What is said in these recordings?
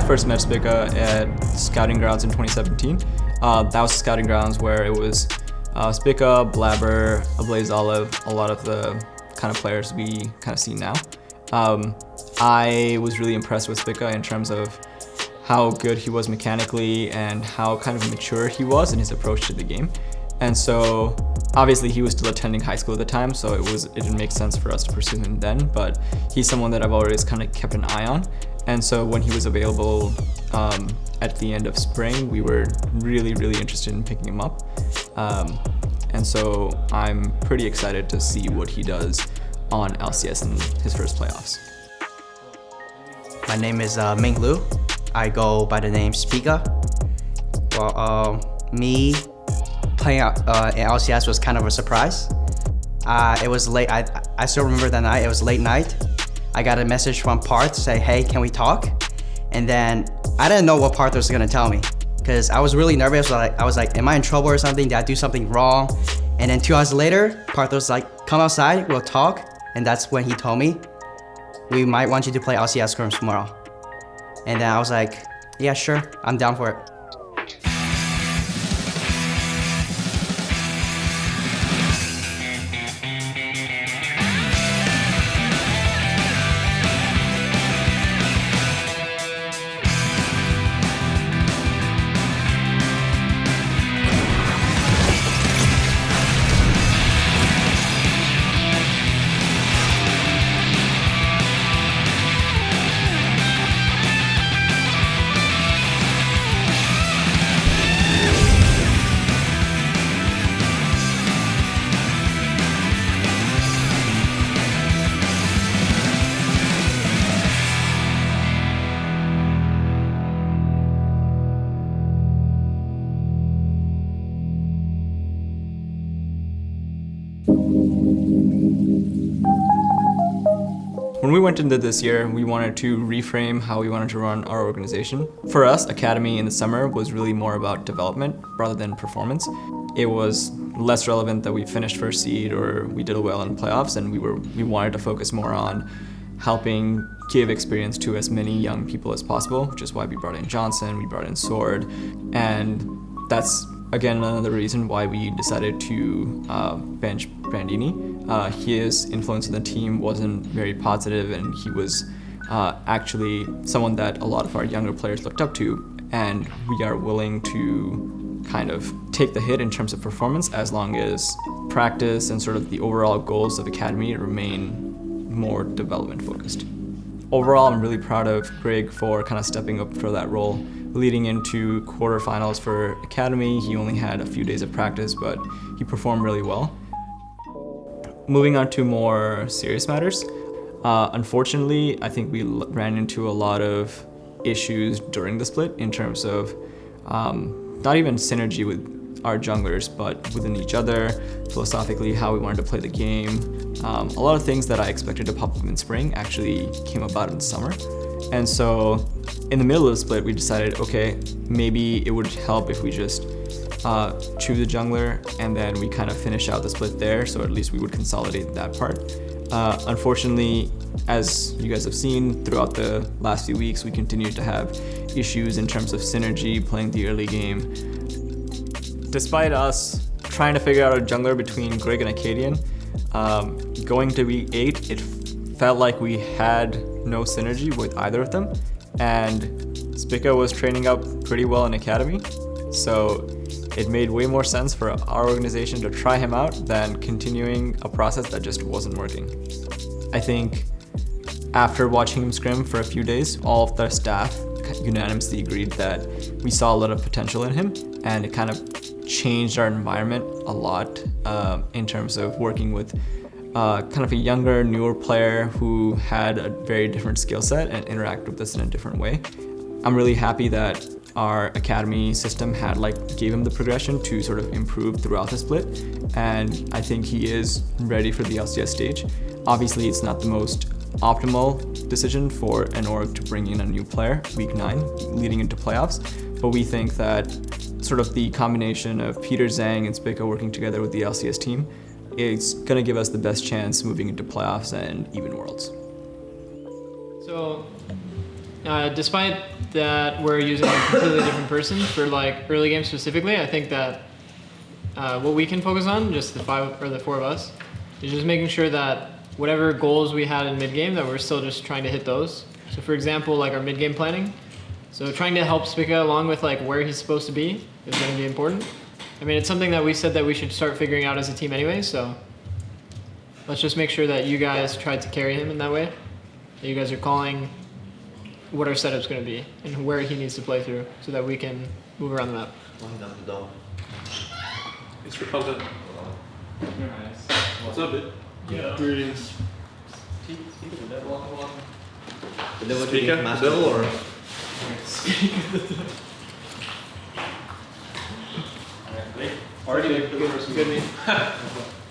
first met Spica at Scouting Grounds in 2017. That was Scouting Grounds where it was Spica, Blabber, Ablaze Olive, a lot of the kind of players we kind of see now. I was really impressed with Spica in terms of how good he was mechanically and how kind of mature he was in his approach to the game. And so obviously he was still attending high school at the time, so it didn't make sense for us to pursue him then, but he's someone that I've always kind of kept an eye on. And so when he was available at the end of spring, we were really interested in picking him up. And so I'm pretty excited to see what he does on LCS in his first playoffs. My name is Ming Lu. I go by the name Spica. Well, me playing in LCS was kind of a surprise. It was late. I still remember that night. It was late night. I got a message from Parth to say, "Hey, can we talk?" And then I didn't know what Parth was gonna tell me because I was really nervous. I was like, "Am I in trouble or something? Did I do something wrong?" And then 2 hours later, Parth was like, "Come outside, we'll talk." And that's when he told me, "We might want you to play LCS scrims tomorrow." And then I was like, "Yeah, sure, I'm down for it." When we went into this year, we wanted to reframe how we wanted to run our organization. For us, Academy in the summer was really more about development rather than performance. It was less relevant that we finished first seed or we did well in playoffs, and we wanted to focus more on helping give experience to as many young people as possible, which is why we brought in Johnson, we brought in Sword, and that's again another reason why we decided to bench Brandini. His influence in the team wasn't very positive, and he was actually someone that a lot of our younger players looked up to, and we are willing to kind of take the hit in terms of performance as long as practice and sort of the overall goals of Academy remain more development focused. Overall, I'm really proud of Greg for kind of stepping up for that role. Leading into quarterfinals for Academy, he only had a few days of practice, but he performed really well. Moving on to more serious matters, unfortunately, I think we ran into a lot of issues during the split in terms of not even synergy with our junglers, but within each other, philosophically, how we wanted to play the game. A lot of things that I expected to pop up in spring actually came about in the summer. And so in the middle of the split, we decided, okay, maybe it would help if we just choose a jungler and then we kind of finish out the split there, so at least we would consolidate that part. Unfortunately, as you guys have seen throughout the last few weeks, we continued to have issues in terms of synergy playing the early game. Despite us trying to figure out a jungler between Greg and Acadian, going to week 8, it felt like we had no synergy with either of them, and Spica was training up pretty well in Academy, so it made way more sense for our organization to try him out than continuing a process that just wasn't working. I think after watching him scrim for a few days, all of the staff unanimously agreed that we saw a lot of potential in him, and it kind of changed our environment a lot in terms of working with kind of a younger, newer player who had a very different skill set and interacted with us in a different way. I'm really happy that our Academy system gave him the progression to sort of improve throughout the split, and I think he is ready for the LCS stage. Obviously, it's not the most optimal decision for an org to bring in a new player week 9 leading into playoffs, but we think that sort of the combination of Peter, Zhang, and Spica working together with the LCS team is going to give us the best chance moving into playoffs and even worlds. So despite that we're using a completely different person for like early games specifically, I think that what we can focus on, just the four of us, is just making sure that whatever goals we had in mid-game, that we're still just trying to hit those. So for example, like our mid-game planning, so trying to help Spica along with like where he's supposed to be is going to be important. I mean, it's something that we said that we should start figuring out as a team anyway, so let's just make sure that you guys try to carry him in that way. That you guys are calling what our setup's going to be and where he needs to play through so that we can move around the map. It's for content. What's up, dude? Yeah. Greetings. Spica, the devil, or? Already good.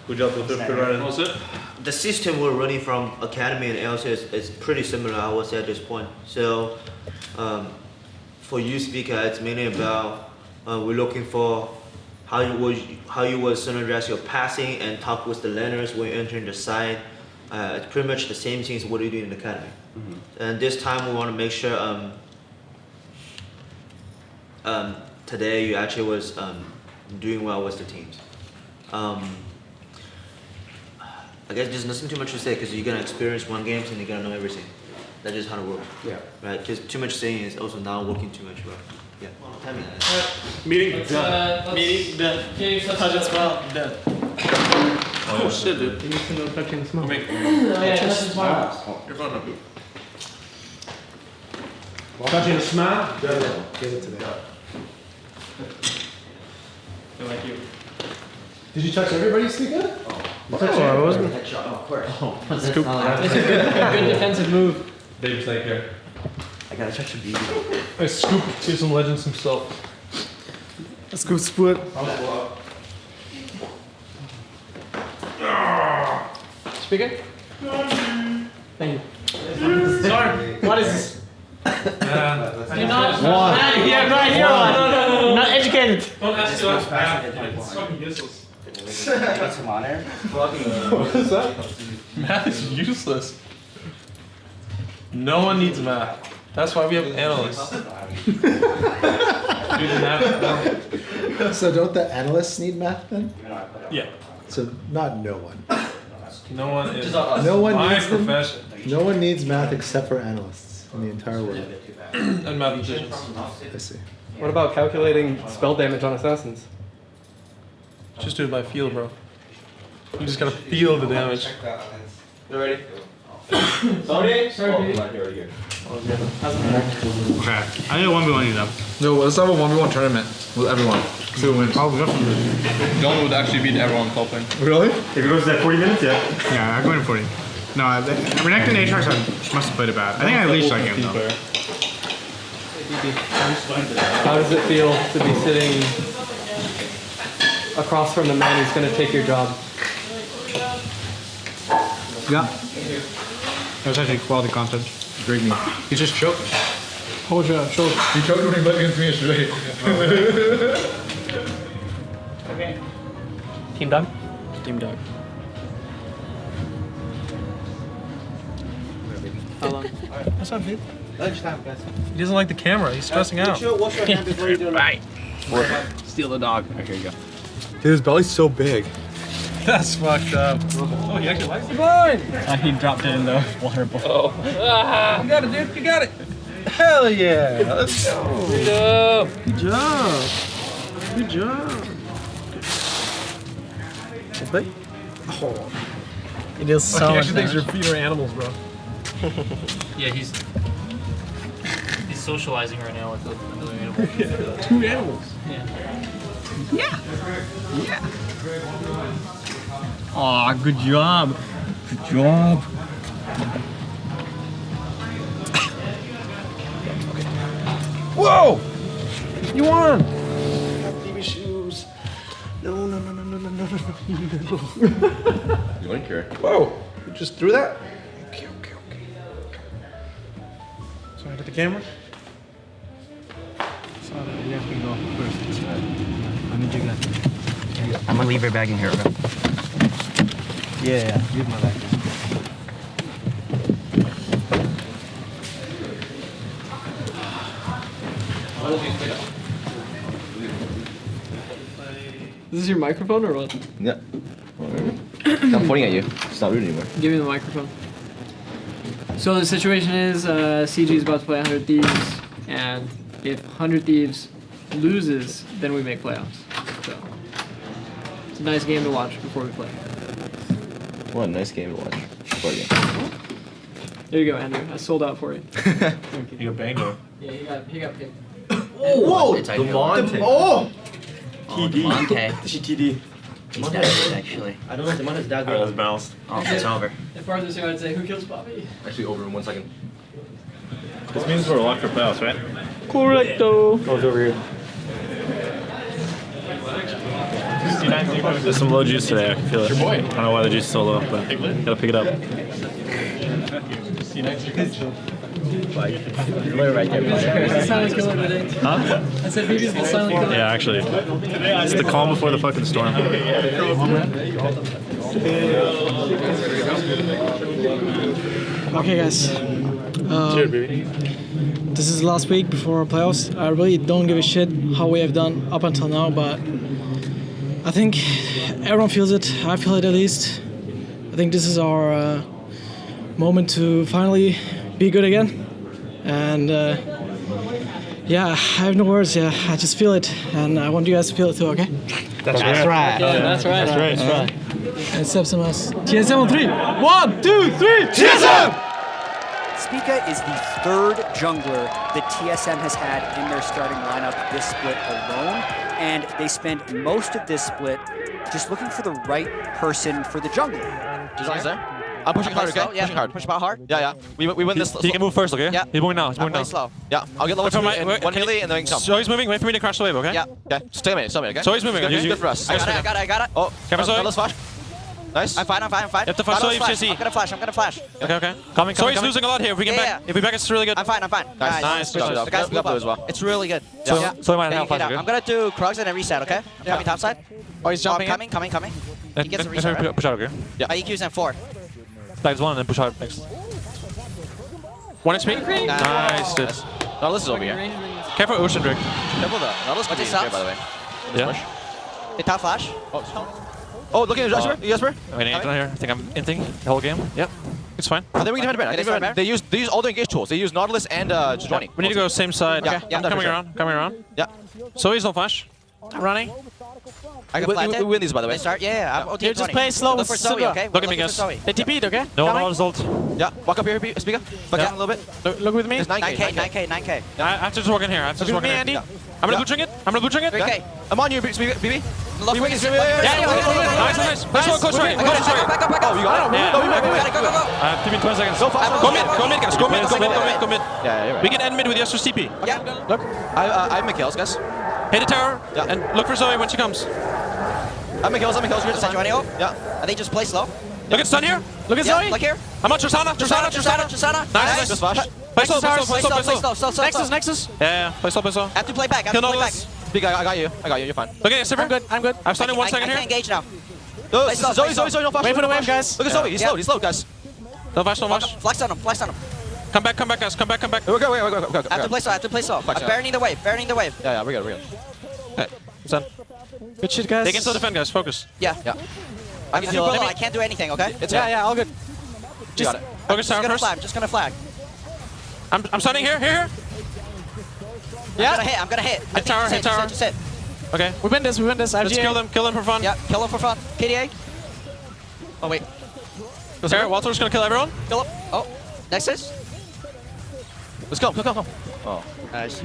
Good job with the third What's it? The system we're running from Academy and LCS is pretty similar, I would say, at this point. So, for you, Spica, it's mainly about we're looking for how you would synergize your passing and talk with the laners when entering the side. It's pretty much the same thing as what you do in the Academy. And this time we want to make sure today you actually was doing well with the teams. I guess there's nothing too much to say because you're gonna experience one game and you're gonna know everything. That's just how it works. Yeah. Right? Because too much saying is also now working too much. Right? Yeah. Tell me. Meeting done. Meeting done. Touch and smile. Done. Oh shit, dude. You need to know touching and smile. Make Yeah, touch and smile. your phone number. Touching a smile? Give it to them. I like you. Did you touch everybody, Spica? I wasn't. It's a good defensive move. Dave's like here. I gotta touch a beat. I scoop TSM Legends himself. A scoop split. Speaker? Thank you. Sorry. What is this? You're not. Yeah, right here. No. Not educated. Don't ask you us math. It's fucking useless. Got some on air. What is that? Math is useless. No one needs math. That's why we have analysts. Do the math. So don't the analysts need math then? Yeah. So not no one. No one is. No one my needs them? profession. No one needs math except for analysts in the entire world. And mathematicians. I see. What about calculating spell damage on assassins? Just do it by feel, bro. You just gotta feel the damage. You ready? Sorry. Okay, I need a 1v1 them. No, let's have a 1v1 tournament with everyone. See who wins. John would actually beat everyone coping. Really? If it goes to 40 minutes, yeah. Yeah, I'm going to 40. No, Renekton and Aatrox must have played it bad. I think I leashed that game though. How does it feel to be sitting across from the man who's going to take your job? Yeah. That was actually quality content. Drink me. He just choked. Hold your shoulder. He choked when he played against me yesterday. Okay. Team dog? Team dog. How long? What's up, dude? He doesn't like the camera. He's stressing out. Wash your hand before you do Right. Steal the dog. Okay, here you go. Dude, his belly's so big. That's fucked up. Oh, he actually likes the line. He dropped it in the water bowl. Oh. You got it, dude. You got it. Hell yeah. Let's go. Good job. Good job. Okay. Oh. It is so He much actually thinks your damage. feet are animals, bro. Yeah, he's socializing right now with another animal. Two animals. Aw, good job. Good job. Whoa! You won! Baby shoes. No, no, no, no, no, no, no, no, no. You like her? Whoa! You just threw that? Okay. So I hit the camera? I'm gonna leave your bag in here, okay? Yeah, leave my bag. Is this your microphone or what? Yeah. I'm pointing at you. It's not rude anymore. Give me the microphone. So the situation is CG is about to play 100 Thieves, and if 100 Thieves loses, then we make playoffs. So it's a nice game to watch before we play. What a nice game to watch. There you go, Andrew. I sold out for you. You got banged or? Yeah, he got picked. Whoa! Demonte. Oh! TD. Monte. TD. He's that good, actually. I don't know if Demonte's that Alright, let's good. bounce. Oh, it's over. If I was to I'd say, who kills Bobby? Actually, over in 1 second. This means we're locked for playoffs, right? Correcto. I was over here. There's some low juice today, I can feel it. I don't know why the juice is so low, but gotta pick it up. The silent killer today. Huh? I said BB's the silent killer. Yeah, actually. It's the calm before the fucking storm. Okay, guys. This is the last week before playoffs. I really don't give a shit how we have done up until now, but I think everyone feels it. I feel it at least. I think this is our moment to finally be good again. And yeah, I have no words. Yeah, I just feel it, and I want you guys to feel it too. Okay? That's right. Yeah, that's right. That's right. And Sebs and us. TSM on 3. 1, 2, 3. TSM. Spica is the third jungler that TSM has had in their starting lineup this split alone, and they spend most of this split just looking for the right person for the jungler. Design's there. I'm pushing hard, okay? Yeah, Pushing hard. push about hard. Yeah. We win this. He can move first, okay? Yeah. He's moving now. He's moving now. Slow. Yeah, I'll get level 2 Wait, in wait, 1 can melee and then we can come. So he's moving. Wait for me to crash the wave, okay? Yeah. Okay. Just take a minute, okay? So he's moving. Good, You- good for us. I got it. Oh, Camera now Zoe. let's flash. Nice. I'm fine. You have to flash Not on Zoe if flash. you see. I'm gonna flash. Okay. Coming. So he's losing a lot here. If we get Yeah, back, if we back, it's really good. I'm fine. Nice. Good job. The guys Good job as well. It's really good. So he might Okay, have get flash, out. okay? I'm gonna do Krugs and then reset, okay? Coming top side. Oh, he's jumping in. Coming. He gets a reset, right? Push out, okay? EQ's in 4. Flags 1 and then push out next. 1 HP. Nice, dude. Nautilus is over here. Careful Ocean Drake. Careful though. Nautilus can be What's here, his by the way. Yeah. Hit top flash. Oh, look at Jesper. Wait, ain't not here. I think I'm inting the whole game. Yep. It's fine. I think we can defend a bit. They use all the engage tools. They use Nautilus and Johnny. We need to go same side. Yeah, I'm coming around. Yeah. So he's no flash. Running. We win these, by the way. They start. Yeah. I'm Here, just play slow. Look for Zoe, okay? Look at me, We're guys. looking for Zoe. They TP'd, okay? No Coming. result. Yeah. Walk up here, Spica. Back down a little bit. Look with me. It's 9K. 9K. I have to just walk in here. I have to just Look walk with in me, here. Andy. I'm gonna blue it. 3K. I'm on you, BB. Look for Nice. Nice. Close right. Back up. Oh, you got it? Yeah. No, we might Go. Give me 20 seconds. Go fast. Go mid, guys. Go mid. Yeah, you're right. We can end mid with Yester's TP. Yeah. Look, I have Mikhail's, guys. Hit the tower Yeah. and look for Zoe when she comes. I'm Mikhail's. You're Is that Johnny ult? Yeah. I think just play slow. Look at stun here. Look at Yeah, Zoe. like here. I'm on Tristana. Nice. Just flash. Play slow. Play slow. Nexus. Yeah. Play slow. Have to play back. Kill Nautilus. Spica, I got you. You're fine. Look at Silver. I'm good. I've stunned in 1 second I here. can't engage now. No, Play slow, Zoe, no flash. Wait for the no wave, flash. guys. Look at Zoe. He's slow, guys. No flash. Flex on him. Come back, guys. Come back. Wait. I have to play slow. I'm burning the wave. Yeah, we're good. Okay. Done. Good shit, guys. They can still defend, guys. Focus. Yeah. I'm super low. I can't do anything, okay? Yeah, all good. You got it. Focus tower first. I'm just gonna flag. I'm stunning here. Yeah. I'm gonna hit. Hit tower. Just hit. Okay. We win this. Let's kill them for fun. Yeah, kill him for fun. KDA. Oh, wait. Sarah, Walter's gonna kill everyone. Kill him. Oh, Nexus. Let's go. Oh. Nice.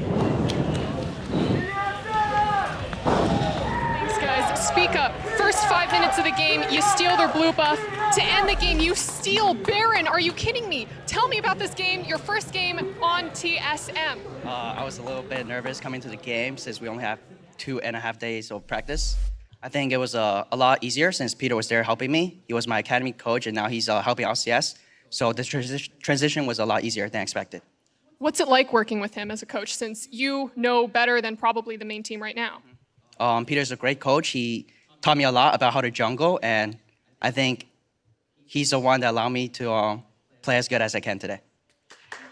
Thanks, guys. Speak up. First 5 minutes of the game, you steal their blue buff. To end the game, you steal Baron. Are you kidding me? Tell me about this game, your first game on TSM. I was a little bit nervous coming to the game since we only have 2.5 days of practice. I think it was a lot easier since Peter was there helping me. He was my academy coach, and now he's helping LCS. So the transition was a lot easier than expected. What's it like working with him as a coach, since you know better than probably the main team right now? Peter's a great coach. He taught me a lot about how to jungle, and I think he's the one that allowed me to play as good as I can today.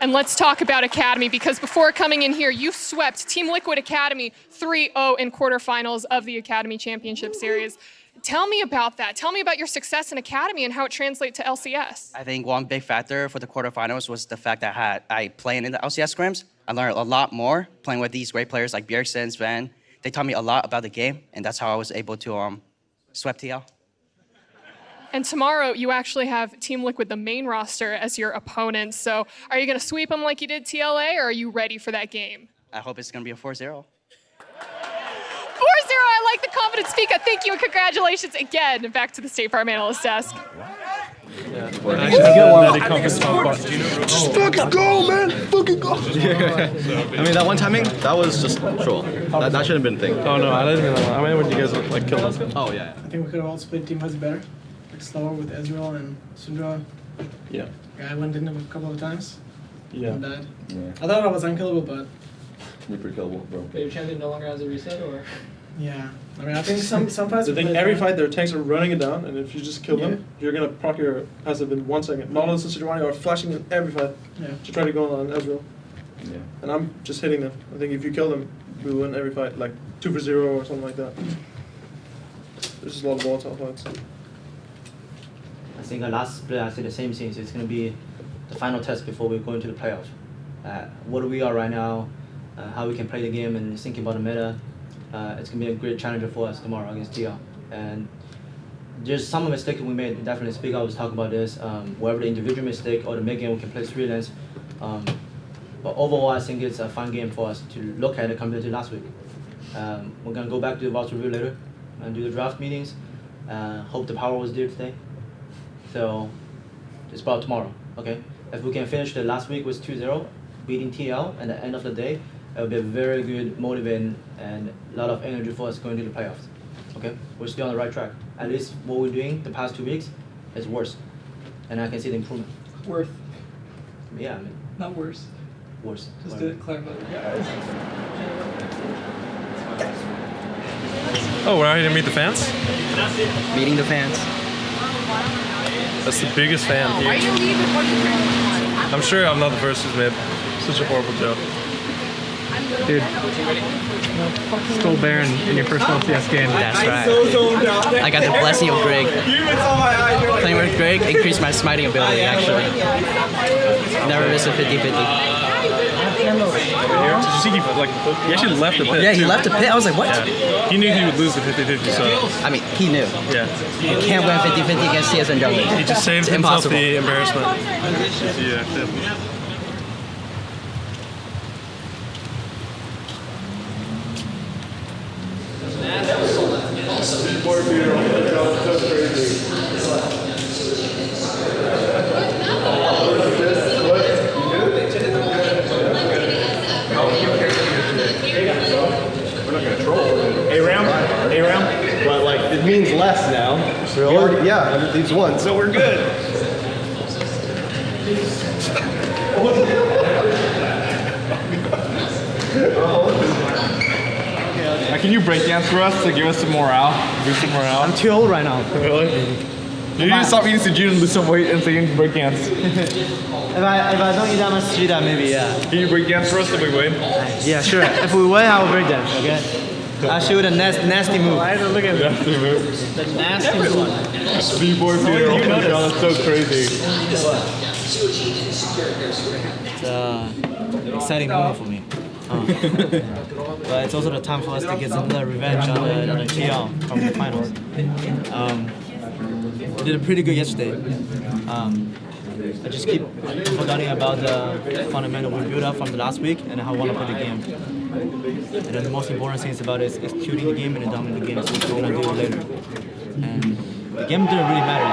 And let's talk about Academy, because before coming in here, you swept Team Liquid Academy 3-0 in quarterfinals of the Academy Championship Series. Tell me about that. Tell me about your success in Academy and how it translates to LCS. I think one big factor for the quarterfinals was the fact that I playing in the LCS scrims. I learned a lot more playing with these great players like Bjergsen, Sven. They taught me a lot about the game, and that's how I was able to sweep TL. And tomorrow, you actually have Team Liquid, the main roster, as your opponent. So are you going to sweep them like you did TLA, or are you ready for that game? I hope it's going to be a 4-0. 4-0, I like the confidence, Spica. Thank you and congratulations again. Back to the State Farm Analyst Desk. Just fucking go, man! Fucking go! I mean, that one timing, that was just troll. That shouldn't have been a thing. Oh no, I didn't even know. I mean, when you guys like killed us. Oh yeah. I think we could have all split team fights better. Like slower with Ezreal and Syndra. Yeah. I went in him a couple of times. Yeah. And died. Yeah. I thought I was unkillable, but You're pretty killable, bro. But your champion no longer has a reset, or? yeah. I mean, I think some fights. I think every fight their tanks are running it down, and if you just kill them, you're gonna proc your passive in 1 second. Nautilus and Sejuani are flashing in every fight to try to go on Ezreal. Yeah. And I'm just hitting them. I think if you kill them, we win every fight, like 2-0 or something like that. There's just a lot of volatile fights. I think the last split, I said the same things. It's going to be the final test before we go into the playoffs. What we are right now, how we can play the game, and thinking about the meta. It's going to be a great challenger for us tomorrow against TL. And just some mistakes we made. Definitely, Spica was talking about this. Whatever the individual mistake or the mid game, we can play 3 lanes. But overall, I think it's a fun game for us to look at it compared to last week. We're going to go back to the vault review later and do the draft meetings. Hope the power was there today. So it's about tomorrow, okay? If we can finish the last week with 2-0, beating TL, and at the end of the day, it will be a very good motivating and a lot of energy for us going to the playoffs, okay? We're still on the right track. At least what we're doing the past 2 weeks is worse, and I can see the improvement. Worth. Yeah, I mean. Not worse. Worse. Just to clarify. Oh, we're out here to meet the fans? Meeting the fans. That's the biggest fan. Why you leave before you turn? I'm sure I'm not the first who's made such a horrible joke. Dude, stole Baron in your first LCS game. That's right. I got the blessing of Greg. Playing with Greg increased my smiting ability, actually. Never missed a 50-50. Did you see he actually left the pit? Yeah, he left the pit. I was like, what? Yeah. He knew he would lose the 50-50, so... I mean, he knew. Yeah. You can't win 50-50 against TSM junglers. He just saved it's himself impossible. the embarrassment. Yeah. A-Ram? But like, it means less now. Really? Yeah, these ones. So we're good. Can you breakdance for us to give us some morale? Boost some morale? I'm too old right now. Really? You need to stop eating Sujun and lose some weight and so you can breakdance. If I don't eat that much Sujita, maybe, yeah. Can you breakdance for us if we win? Yeah, sure. If we win, I will break dance, okay? I'll show you the nasty move. Why look at Nasty move. the nasty move? B-boy Peter, oh my god, that's so crazy. It's exciting moment for me. But it's also the time for us to get some revenge on the TL from the finals. We did it pretty good yesterday. I just keep forgetting about the fundamental we built up from the last week and how we want to play the game. And then the most important thing is about is executing the game and then dominating the game, so we're going to do it later. And the game didn't really matter.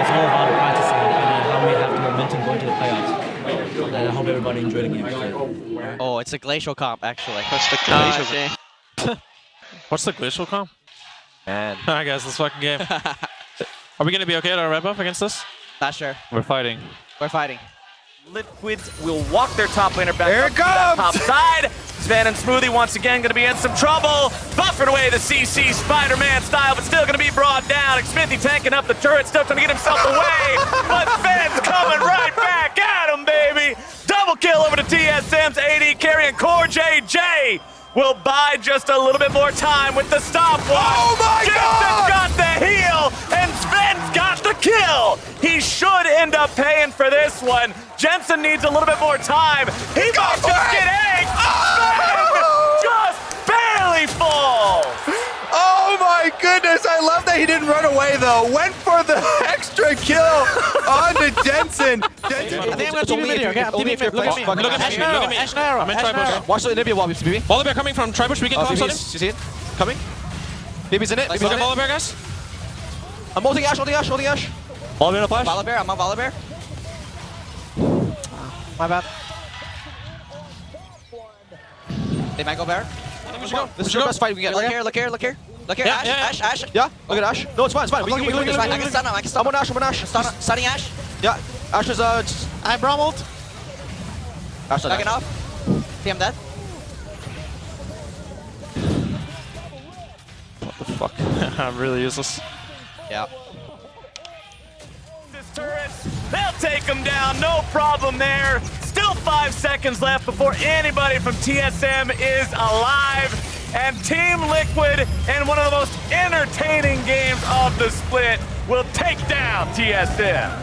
It's all about practicing and how we have the momentum going to the playoffs. And I hope everybody enjoyed the game. Oh, it's a glacial comp, actually. What's the glacial game? What's the glacial comp? Man. Alright guys, let's fucking game. Are we gonna be okay at our red buff against this? Not sure. We're fighting. We're fighting. Liquid will walk their top laner back up to the top side. Sven and Smoothie once again going to be in some trouble. Buffering away the CC Spider-Man style, but still going to be brought down. Smithy tanking up the turret, still trying to get himself away. But Sven's coming right back at him, baby. Double Double kill over to TSM's AD carry, and Core JJ will buy just a little bit more time with the stopwatch. Oh my God! Got the heal, and Sven's got the kill. He should end up paying for this one. Jensen needs a little bit more time. He might just get egged. Sven just barely falls. Oh my goodness, I love that he didn't run away though. Went for the extra kill onto Jensen. I think I'm gonna TV video, okay? I'm TV video. Look at me. Look at me. Look at me. I'm in tri-bush. Watch the Nibia wall, BB. Volley bear coming from tri-bush. We can collapse on him. You see it? Coming. BB's in it. Look at volley bear, guys. I'm holding Ash, holding Ash, holding Ash. Volley bear, no flash. Volley bear, I'm on volley bear. My bad. They might go bear. We should go. This is the best fight we can get. Look here, look here, look here. Look here, Ash, Ash. Yeah, look at Ash. No, it's fine, it's fine. We can win this. I can stun him, I can stun him. I'm on Ash, I'm on Ash. Stunning Ash. Yeah, Ash is I'm brommeled. Ash is Backing off. See, I'm dead. What the fuck? I'm really useless. Yeah. They'll take him down, no problem there. Still 5 seconds left before anybody from TSM is alive. And Team Liquid, in one of the most entertaining games of the split, will take down TSM.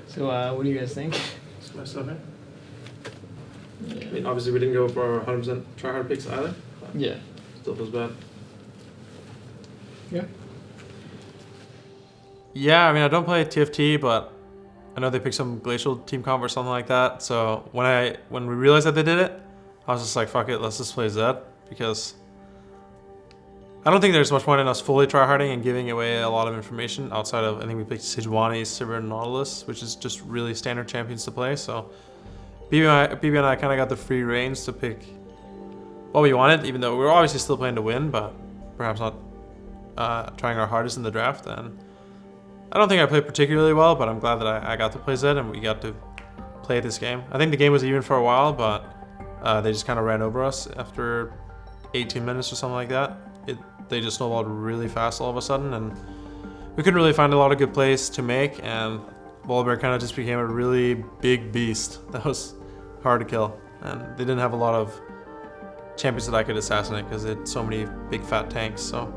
So what do you guys think? It's my stuff, I mean, obviously we didn't go for 100% tryhard picks either. Yeah. Still feels bad. Yeah. Yeah, I mean, I don't play TFT, but I know they picked some Glacial team comp or something like that. So when we realized that they did it, I was just like, fuck it, let's just play Zed, because I don't think there's much point in us fully tryharding and giving away a lot of information outside of, I think we picked Sejuani, Sivir, and Nautilus, which is just really standard champions to play. So BB and I kind of got the free reins to pick what we wanted, even though we were obviously still playing to win, but perhaps not trying our hardest in the draft. And I don't think I played particularly well, but I'm glad that I got to play Zed and we got to play this game. I think the game was even for a while, but they just kind of ran over us after 18 minutes or something like that. They just snowballed really fast all of a sudden, and we couldn't really find a lot of good plays to make, and Volibear kind of just became a really big beast that was hard to kill. And they didn't have a lot of champions that I could assassinate because they had so many big fat tanks. So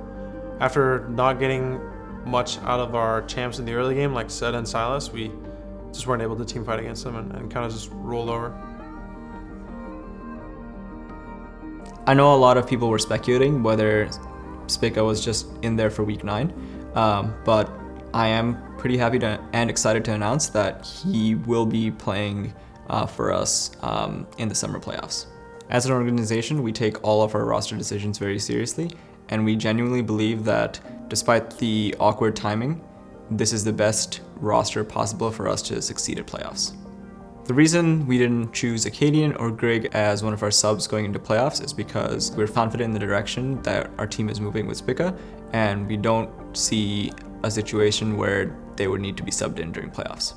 after not getting much out of our champs in the early game, like Zed and Silas, we just weren't able to team fight against them and kind of just rolled over. I know a lot of people were speculating whether Spica was just in there for week 9, but I am pretty happy and excited to announce that he will be playing for us in the summer playoffs. As an organization, we take all of our roster decisions very seriously, and we genuinely believe that despite the awkward timing, this is the best roster possible for us to succeed at playoffs. The reason we didn't choose Acadian or Grig as one of our subs going into playoffs is because we're confident in the direction that our team is moving with Spica, and we don't see a situation where they would need to be subbed in during playoffs.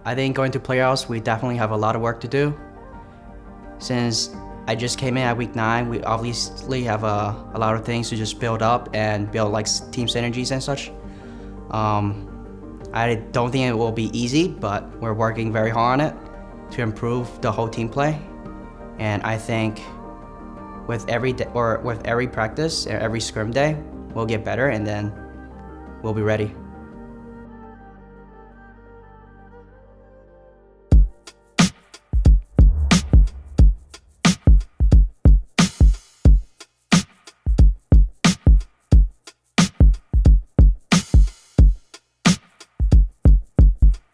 I think going to playoffs, we definitely have a lot of work to do. Since I just came in at week 9, we obviously have a lot of things to just build up and build like team synergies and such. I don't think it will be easy, but we're working very hard on it to improve the whole team play. And I think with every practice, every scrim day, we'll get better and then we'll be ready.